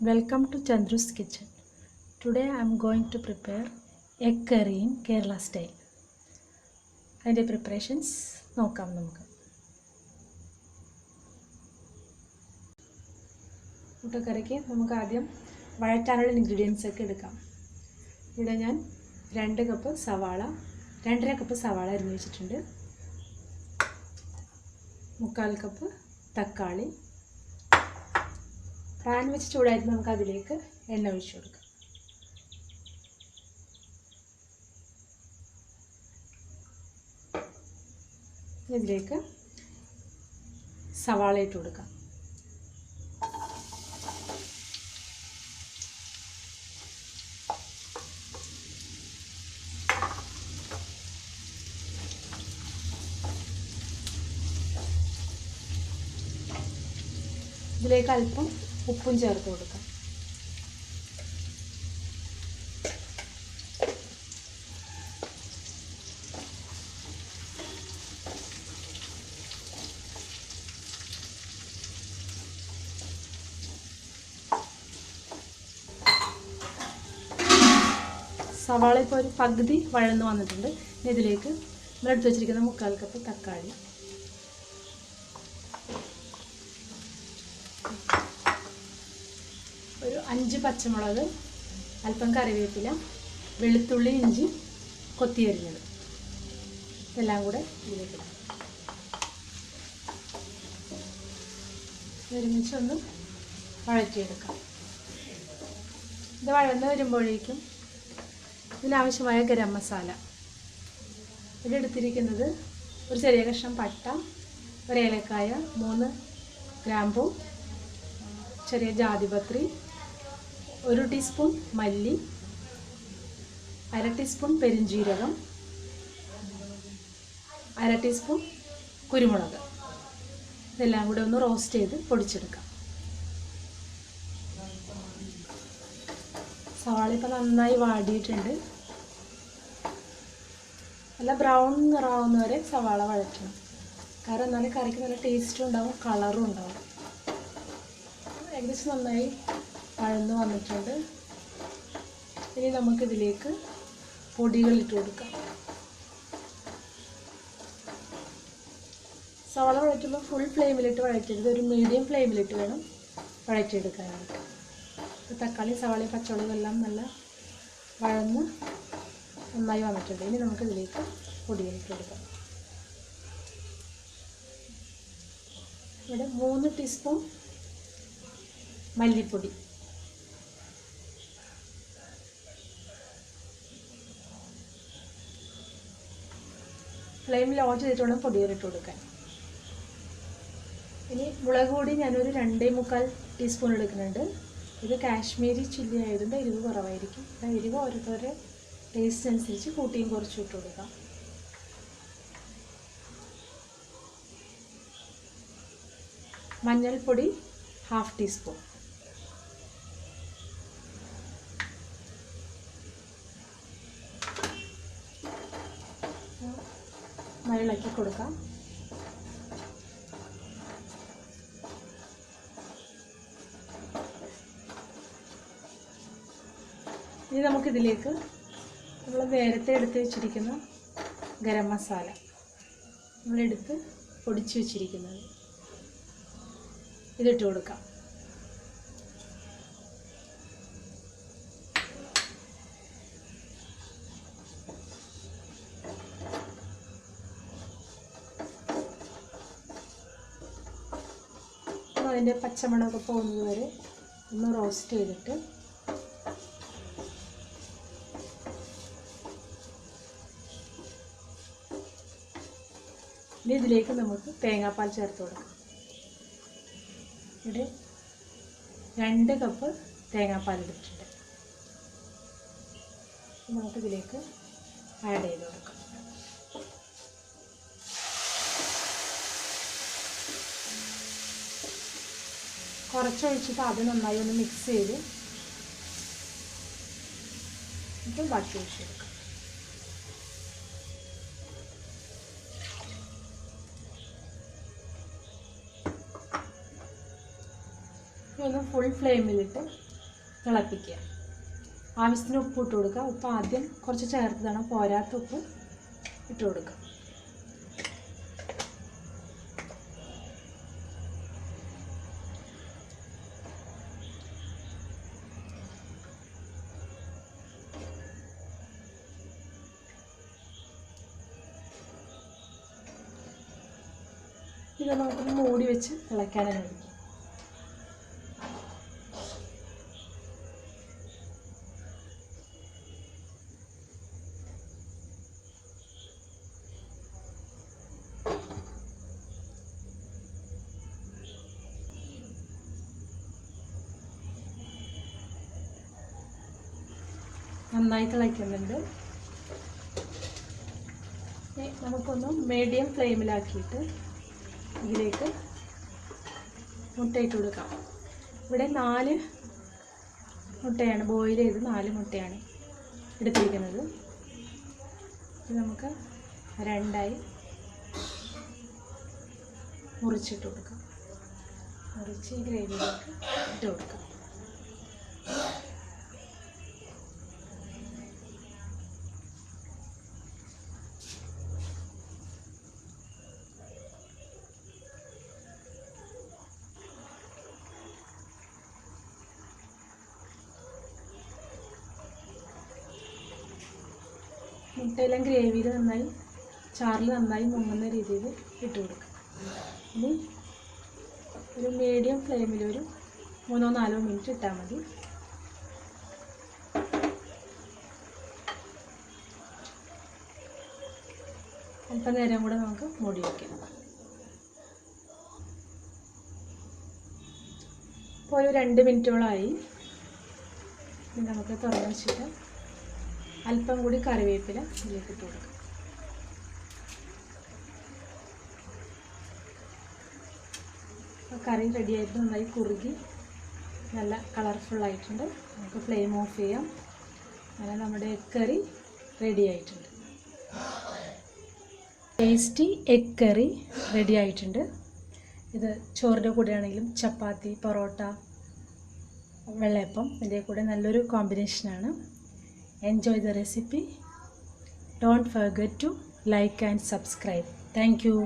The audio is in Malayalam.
Welcome to Chandru's kitchen. Today I am going to prepare egg curry in Kerala style. അതിൻ്റെ preparations നോക്കാം നമുക്ക്. മുട്ടക്കറിക്ക് നമുക്ക് ആദ്യം വഴറ്റാനുള്ള ഇൻഗ്രീഡിയൻസ് ഒക്കെ എടുക്കാം. ഇവിടെ ഞാൻ 2 കപ്പ് സവാള 2.5 കപ്പ് സവാള അരിഞ്ഞു വെച്ചിട്ടുണ്ട്. 3/4 കപ്പ് തക്കാളി. പാൻ വെച്ച് ചൂടായിട്ട് നമുക്ക് അതിലേക്ക് എണ്ണ ഒഴിച്ചു കൊടുക്കാം. ഇതിലേക്ക് സവാള ഇട്ട് കൊടുക്കാം. ഇതിലേക്ക് അല്പം ഉപ്പും ചേർത്ത് കൊടുക്കാം. സവാള ഇപ്പോൾ ഒരു പകുതി വഴന്ന് വന്നിട്ടുണ്ട്. ഇതിലേക്ക് നമ്മളെടുത്ത് വെച്ചിരിക്കുന്ന 3/4 കപ്പ് തക്കാളി, ഒരു 5 പച്ചമുളക്, അല്പം കറിവേപ്പില, വെളുത്തുള്ളി, ഇഞ്ചി കൊത്തിയരിഞ്ഞത് ഇതെല്ലാം കൂടെ ഇതിലേക്ക് ഇടാം. ഒരുമിച്ചൊന്ന് വഴറ്റിയെടുക്കാം. ഇത് വഴന്ന് വരുമ്പോഴേക്കും ഇതിനാവശ്യമായ ഗരം മസാല ഇവിടെ എടുത്തിരിക്കുന്നത് ഒരു ചെറിയ കഷ്ണം പട്ട, ഒരു ഏലക്കായ, 3 ഗ്രാമ്പൂ, ചെറിയ ജാതിപത്രി, 1 ടീസ്പൂൺ മല്ലി, 1/2 ടീസ്പൂൺ പെരിഞ്ജീരകം, 1/2 ടീസ്പൂൺ കുരുമുളക്. ഇതെല്ലാം കൂടെ ഒന്ന് റോസ്റ്റ് ചെയ്ത് പൊടിച്ചെടുക്കാം. സവാള ഇപ്പോൾ നന്നായി വാടിയിട്ടുണ്ട്. നല്ല ബ്രൗൺ നിറാവുന്ന വരെ സവാള വഴറ്റണം. കാരണം എന്നാലും കറിക്ക് നല്ല ടേസ്റ്റും ഉണ്ടാവും, കളറും ഉണ്ടാവും. ഏകദേശം നന്നായി വഴന്ന് വന്നിട്ടുണ്ട്. ഇനി നമുക്കിതിലേക്ക് പൊടികൾ ഇട്ട് കൊടുക്കാം. സവാള വഴറ്റുമ്പോൾ ഫുൾ ഫ്ലെയിമിലിട്ട് വഴറ്റരുത്, ഒരു മീഡിയം ഫ്ലെയിമിലിട്ട് വേണം വഴറ്റിയെടുക്കാനായിട്ട്. തക്കാളി, സവാളയും പച്ചമുളകും എല്ലാം നല്ല വഴന്ന് നന്നായി വന്നിട്ടുണ്ട്. ഇനി നമുക്കിതിലേക്ക് പൊടികളിട്ട് കൊടുക്കാം. ഇവിടെ 3 ടീസ്പൂൺ മല്ലിപ്പൊടി, ഫ്ലെയിം ലോ ചെയ്തിട്ട് വേണം പൊടികളിട്ട് കൊടുക്കാൻ. ഇനി മുളക് പൊടി ഞാനൊരു 2.25 ടീസ്പൂൺ എടുക്കുന്നുണ്ട്. ഇത് കാശ്മീരി ചില്ലി ആയതുകൊണ്ട് എരിവ് കുറവായിരിക്കും. എരിവ് ഓരോരുത്തരുടെ ടേസ്റ്റ് അനുസരിച്ച് കൂട്ടിയും കുറച്ചും ഇട്ട് കൊടുക്കാം. മഞ്ഞൾപ്പൊടി 1/2 ടീസ്പൂൺ. ഇളക്കി കൊടുക്കാം. ഇനി നമുക്കിതിലേക്ക് നമ്മൾ നേരത്തെ എടുത്ത് വെച്ചിരിക്കുന്ന ഗരം മസാല നമ്മളെടുത്ത് പൊടിച്ച് വെച്ചിരിക്കുന്നത് ഇതിട്ട് കൊടുക്കാം. അതിൻ്റെ പച്ചമണമൊക്കെ പോകുന്നത് വരെ ഒന്ന് റോസ്റ്റ് ചെയ്തിട്ട് ഇനി ഇതിലേക്ക് നമുക്ക് തേങ്ങാപ്പാൽ ചേർത്ത് കൊടുക്കാം. ഇവിടെ 2 കപ്പ് തേങ്ങാപ്പാൽ എടുത്തിട്ടുണ്ട്. നമുക്കിതിലേക്ക് ആഡ് ചെയ്ത് കൊടുക്കാം. കുറച്ചൊഴിച്ചിട്ട് അത് നന്നായി ഒന്ന് മിക്സ് ചെയ്ത് എന്നിട്ട് ബാക്കി ഒഴിച്ചെടുക്കാം. ഒന്ന് ഫുൾ ഫ്ലെയിമിലിട്ട് തിളപ്പിക്കുക. ആവശ്യത്തിന് ഉപ്പ് ഇട്ട് കൊടുക്കുക. ഉപ്പ് ആദ്യം കുറച്ച് ചേർത്തതാണ്, പോരാത്ത ഉപ്പ് ഇട്ട് കൊടുക്കുക. ഇത് നമുക്കൊന്ന് മൂടി വെച്ച് തിളയ്ക്കാൻ അനുവദിക്കും. നന്നായി തിളയ്ക്കുന്നുണ്ട്. നമുക്കൊന്ന് മീഡിയം ഫ്ലെയിമിലാക്കിയിട്ട് ഇതിലേക്ക് മുട്ടയിട്ട് കൊടുക്കാം. ഇവിടെ 4 മുട്ടയാണ്, ബോയിൽ ചെയ്ത് 4 മുട്ടയാണ് എടുത്തിരിക്കുന്നത്. ഇത് നമുക്ക് 2ആയി മുറിച്ചിട്ട് കൊടുക്കാം. മുറിച്ച് ഈ ഗ്രേവിയിലേക്ക് ഇട്ട് കൊടുക്കാം. മുട്ടയെല്ലാം ഗ്രേവിയിൽ നന്നായി, ചാറിൽ നന്നായി മുങ്ങുന്ന രീതിയിൽ ഇട്ട് കൊടുക്കുക. ഇനി ഒരു മീഡിയം ഫ്ലെയിമിൽ ഒരു 3-4 മിനിറ്റ് ഇട്ടാൽ മതി. അല്പനേരം കൂടെ നമുക്ക് മൂടി വയ്ക്കാം. ഇപ്പോൾ ഒരു 2 മിനിറ്റോളമായി. ഇനി നമുക്ക് തുറന്ന് വെച്ചിട്ട് അല്പം കൂടി കറിവേപ്പില ഇതിലേക്ക് ഇട്ട് കൊടുക്കാം. കറി റെഡിയായിട്ട് നന്നായി കുറുകി നല്ല കളർഫുള്ളായിട്ടുണ്ട്. നമുക്ക് ഫ്ലെയിം ഓഫ് ചെയ്യാം. അങ്ങനെ നമ്മുടെ എഗ് കറി റെഡി ആയിട്ടുണ്ട്. ടേസ്റ്റി എഗ് കറി റെഡി ആയിട്ടുണ്ട്. ഇത് ചോറിൻ്റെ കൂടെ ആണെങ്കിലും ചപ്പാത്തി, പൊറോട്ട, വെള്ളയപ്പം, ഇതിൻ്റെ കൂടെ നല്ലൊരു കോമ്പിനേഷനാണ്. Enjoy the recipe. Don't forget to like and subscribe. Thank you.